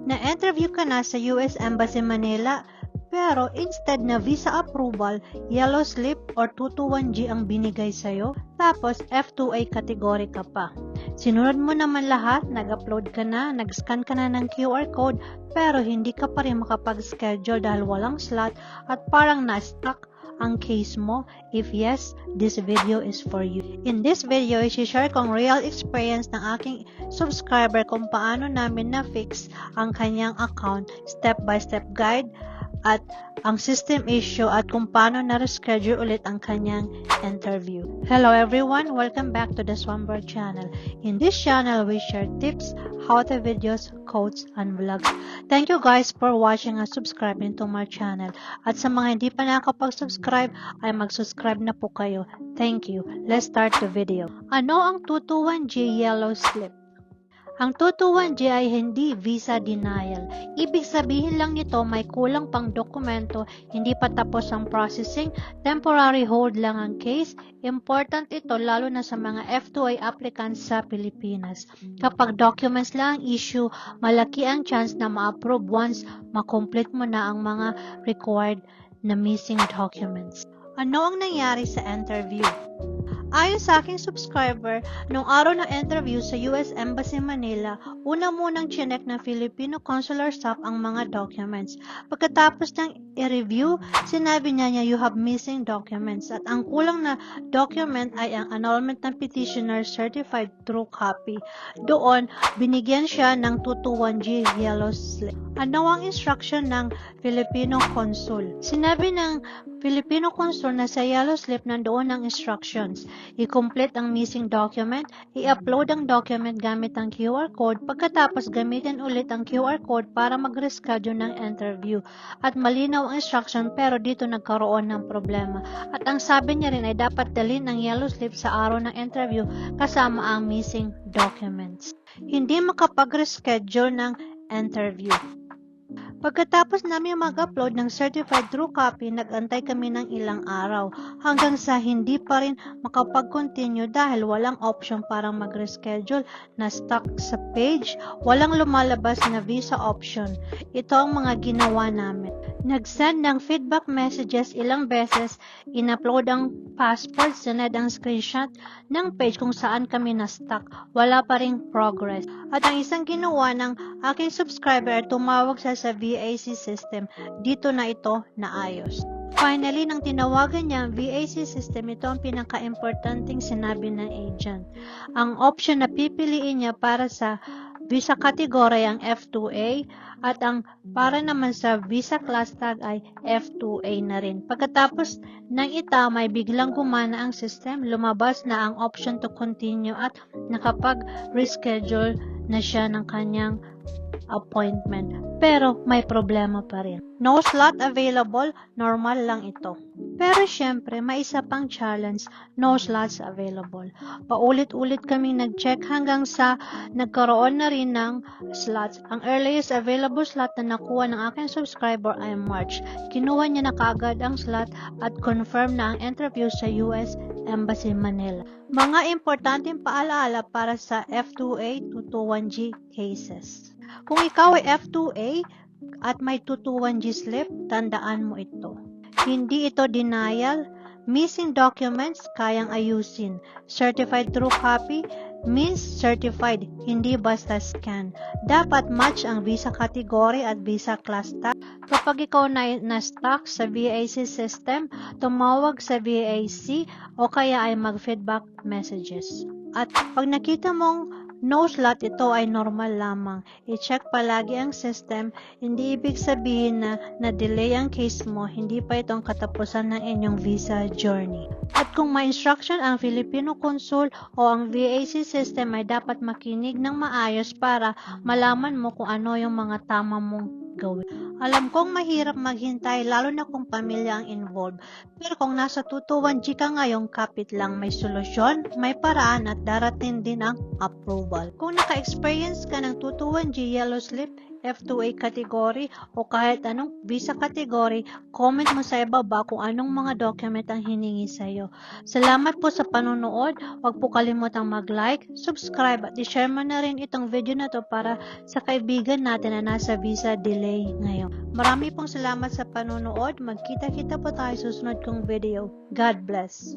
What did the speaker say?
Na-interview ka na sa US Embassy Manila, pero instead na visa approval, yellow slip or 221G ang binigay sa'yo, tapos F2A category ka pa. Sinunod mo naman lahat, nag-upload ka na, nag-scan ka na ng QR code, pero hindi ka pa rin makapag-schedule dahil walang slot at parang na-stuck ang case mo. If yes, this video is for you. In this video, i-share kong real experience ng aking subscriber kung paano namin na-fix ang kanyang account, step-by-step guide, at ang system issue at kung paano na-reschedule ulit ang kanyang interview. Hello everyone! Welcome back to the Swanberg channel. In this channel, we share tips, how-to videos, quotes, and vlogs. Thank you guys for watching and subscribing to my channel. At sa mga hindi pa nakakapag-subscribe, ay mag-subscribe na po kayo. Thank you. Let's start the video. Ano ang 221G yellow slip? Ang 221G ay hindi visa denial. Ibig sabihin lang nito may kulang pang dokumento, hindi pa tapos ang processing, temporary hold lang ang case. Important ito lalo na sa mga F2A applicants sa Pilipinas. Kapag documents lang ang issue, malaki ang chance na ma-approve once makomplete mo na ang mga required na missing documents. Ano ang nangyari sa interview? Ayon sa aking subscriber, nung araw ng interview sa US Embassy Manila, una munang chinek ng Filipino consular staff ang mga documents. Pagkatapos ng i-review, sinabi niya you have missing documents at ang kulang na document ay ang annulment ng petitioner certified true copy. Doon, binigyan siya ng 221G yellow slip. Ano ang instruction ng Filipino consul? Sinabi ng Filipino consul na sa yellow slip nandoon ang instructions. I-complete ang missing document, i-upload ang document gamit ang QR code, pagkatapos gamitin ulit ang QR code para mag-reschedule ng interview. At malinaw ang instruction pero dito nagkaroon ng problema. At ang sabi niya rin ay dapat dalhin ang yellow slip sa araw ng interview kasama ang missing documents. Hindi makapag-reschedule ng interview. Pagkatapos namin mag-upload ng certified true copy, nag-antay kami ng ilang araw hanggang sa hindi pa rin makapag-continue dahil walang option para mag-reschedule, na stuck sa page, walang lumalabas na visa option. Ito ang mga ginawa namin. Nag-send ng feedback messages ilang beses, in-upload ang passport, sinend ang screenshot ng page kung saan kami na-stuck. Wala pa ring progress. At ang isang ginawa ng aking subscriber, tumawag siya sa VAC system. Dito na ito naayos. Finally, nang tinawagan niya ang VAC system, ito ang pinaka-importanting sinabi ng agent. Ang option na pipiliin niya para sa visa category ang F2A at ang para naman sa visa class tag ay F2A na rin. Pagkatapos ng itamay, biglang gumana ang system, lumabas na ang option to continue at nakapag-reschedule na siya ng kanyang appointment. Pero may problema pa rin. No slot available, normal lang ito. Pero syempre, may isa pang challenge, no slots available. Paulit-ulit kaming nag-check hanggang sa nagkaroon na rin ng slots. Ang earliest available slot na nakuha ng aking subscriber ay March. Kinuha niya na kaagad ang slot at confirm na ang interview sa US Embassy Manila. Mga importanteng paalaala para sa F2A 221G cases. Kung ikaw ay F2A at may 221G slip, tandaan mo ito. Hindi ito denial. Missing documents, kayang ayusin. Certified true copy means certified, hindi basta scan. Dapat match ang visa category at visa class tag. Kapag ikaw na-stuck sa VAC system, tumawag sa VAC o kaya ay mag-feedback messages. At pag nakita mong no slot, ito ay normal lamang. I-check palagi ang system. Hindi ibig sabihin na na-delay ang case mo, hindi pa itong katapusan ng inyong visa journey. At kung may instruction ang Filipino consul o ang VAC system, ay dapat makinig ng maayos para malaman mo kung ano yung mga tama mong gawin. Alam kong mahirap maghintay lalo na kung pamilya ang involved. Pero kung nasa 221G ka ngayong kapit lang, may solusyon, may paraan at darating din ang approval. Kung naka-experience ka ng 221G yellow slip, F2A category o kahit anong visa category, comment mo sa ibaba kung anong mga document ang hiningi sa'yo. Salamat po sa panonood. Huwag po kalimutang mag-like, subscribe at i-share mo na rin itong video na to para sa kaibigan natin na nasa visa delay ngayon. Marami pong salamat sa panonood. Magkita-kita po tayo sa susunod kong video. God bless.